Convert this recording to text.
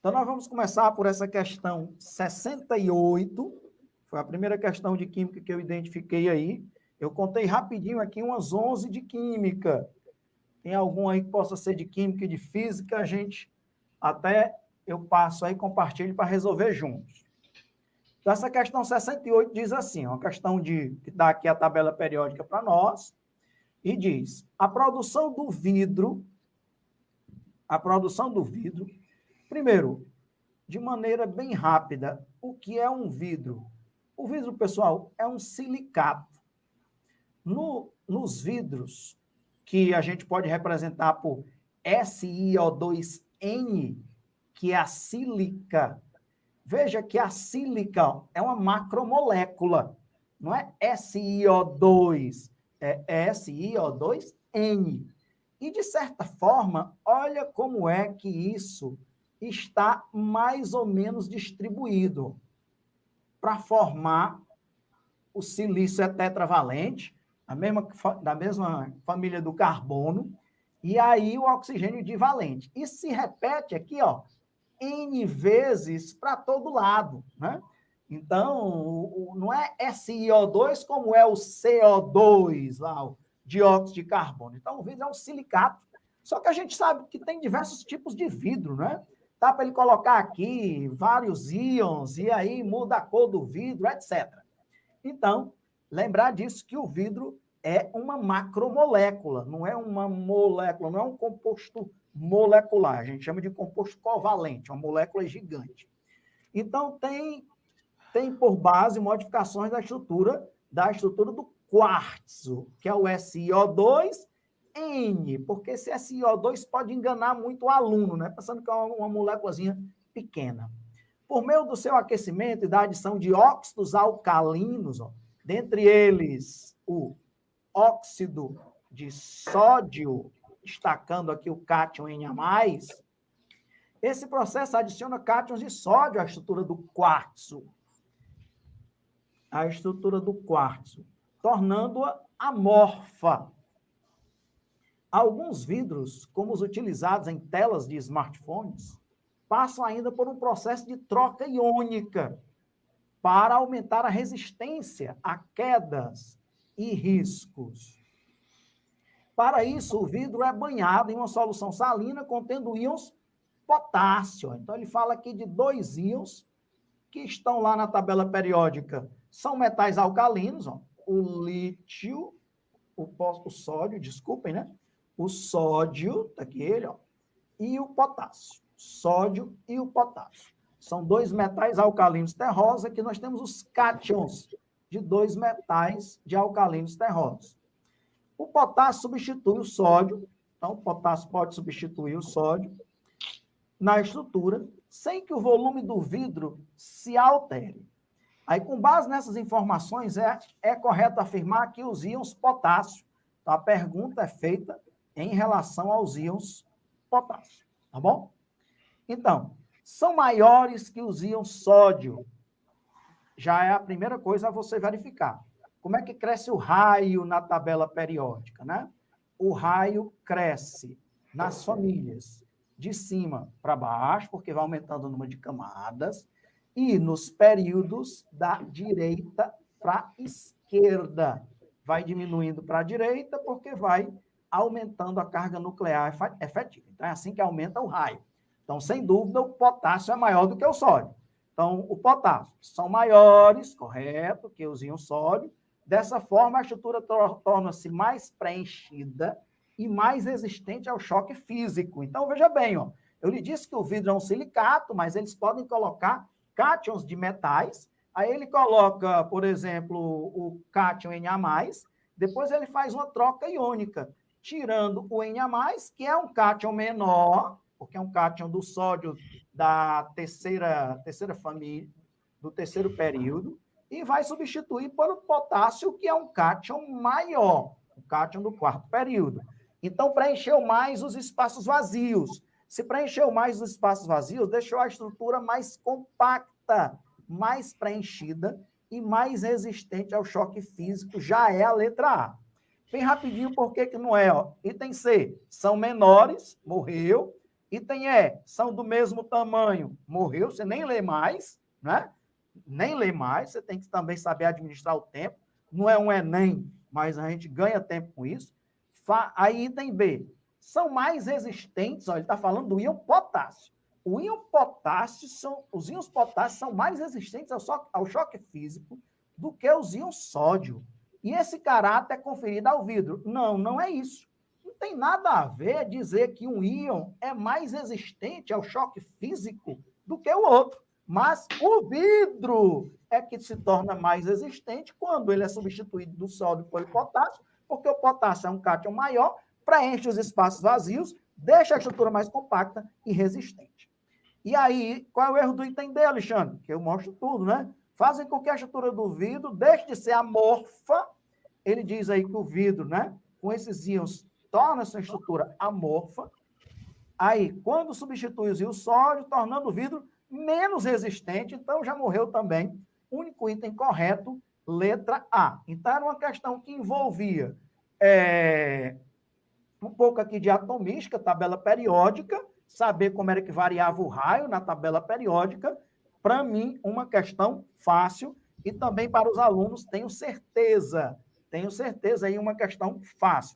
Então, nós vamos começar por essa questão 68. Foi a primeira questão de química que eu identifiquei aí. Eu contei rapidinho aqui umas 11 de química. Tem algum aí que possa ser de química e de física, a gente até eu passo aí, compartilho para resolver juntos. Então, essa questão 68 diz assim, uma questão que dá aqui a tabela periódica para nós, e diz, a produção do vidro, primeiro, de maneira bem rápida, o que é um vidro? O vidro, pessoal, é um silicato. Nos vidros, que a gente pode representar por SiO2N, que é a sílica. Veja que a sílica é uma macromolécula, não é SiO2, é SiO2N. E, de certa forma, olha como é que isso está mais ou menos distribuído para formar o silício é tetravalente, da mesma família do carbono, e aí o oxigênio divalente. E se repete aqui, ó, N vezes para todo lado, né? Então, não é SiO2 como é o CO2, lá, o dióxido de carbono. Então, o vidro é um silicato. Só que a gente sabe que tem diversos tipos de vidro, né? Dá para ele colocar aqui vários íons, e aí muda a cor do vidro, etc. Então, lembrar disso que o vidro é uma macromolécula, não é uma molécula, não é um composto molecular, a gente chama de composto covalente, uma molécula gigante. Então, tem por base modificações da estrutura do quartzo, que é o SiO2N, porque esse SiO2 pode enganar muito o aluno, né? Pensando que é uma moléculazinha pequena. Por meio do seu aquecimento e da adição de óxidos alcalinos, ó, dentre eles o óxido de sódio, destacando aqui o cátion Na+, esse processo adiciona cátions de sódio à estrutura do quartzo, tornando-a amorfa. Alguns vidros, como os utilizados em telas de smartphones, passam ainda por um processo de troca iônica para aumentar a resistência a quedas e riscos. Para isso, o vidro é banhado em uma solução salina contendo íons potássio. Então, ele fala aqui de 2 íons que estão lá na tabela periódica. São metais alcalinos, ó, o lítio, o sódio, desculpem, né? O sódio, tá aqui ele, ó, e o potássio. Sódio e o potássio. São 2 metais alcalinos terrosos, aqui nós temos os cátions de 2 metais de alcalinos terrosos. O potássio substitui o sódio, então o potássio pode substituir o sódio na estrutura, sem que o volume do vidro se altere. Aí, com base nessas informações, é correto afirmar que os íons potássio, então a pergunta é feita em relação aos íons potássio, tá bom? Então, são maiores que os íons sódio. Já é a primeira coisa a você verificar. Como é que cresce o raio na tabela periódica, né? O raio cresce nas famílias de cima para baixo, porque vai aumentando o número de camadas, e nos períodos da direita para a esquerda. Vai diminuindo para a direita, porque vai aumentando a carga nuclear efetiva. Então, é assim que aumenta o raio. Então, sem dúvida, o potássio é maior do que o sódio. Então, o potássio são maiores, correto, que os íons sódio. Dessa forma, a estrutura torna-se mais preenchida e mais resistente ao choque físico. Então, veja bem, ó, eu lhe disse que o vidro é um silicato, mas eles podem colocar cátions de metais. Aí ele coloca, por exemplo, o cátion Na+, depois ele faz uma troca iônica, tirando o Na+, que é um cátion menor, porque é um cátion do sódio da terceira família, do terceiro período, e vai substituir por o potássio, que é um cátion maior, o cátion do quarto período. Então, preencheu mais os espaços vazios. Se preencheu mais os espaços vazios, deixou a estrutura mais compacta, mais preenchida e mais resistente ao choque físico, já é a letra A. Bem rapidinho, por que não é? Ó. Item C, são menores, morreu. Item E, são do mesmo tamanho. Morreu, você nem lê mais, né? Nem lê mais, você tem que também saber administrar o tempo. Não é um Enem, mas a gente ganha tempo com isso. Aí, item B, são mais resistentes, ó, ele está falando do íon potássio. O íon potássio os íons potássio são mais resistentes ao choque físico do que os íons sódio. E esse caráter é conferido ao vidro. Não, não é isso. Não tem nada a ver dizer que um íon é mais resistente ao choque físico do que o outro. Mas o vidro é que se torna mais resistente quando ele é substituído do sódio pelo potássio, porque o potássio é um cátion maior, preenche os espaços vazios, deixa a estrutura mais compacta e resistente. E aí, qual é o erro do item D, Alexandre? Que eu mostro tudo, né? Fazem com que a estrutura do vidro deixe de ser amorfa. Ele diz aí que o vidro, né, com esses íons, torna sua estrutura amorfa. Aí, quando substitui os íons sódio, tornando o vidro menos resistente, então já morreu também. Único item correto, letra A. Então, era uma questão que envolvia um pouco aqui de atomística, tabela periódica, saber como era que variava o raio na tabela periódica. Para mim, uma questão fácil, e também para os alunos, tenho certeza aí uma questão fácil.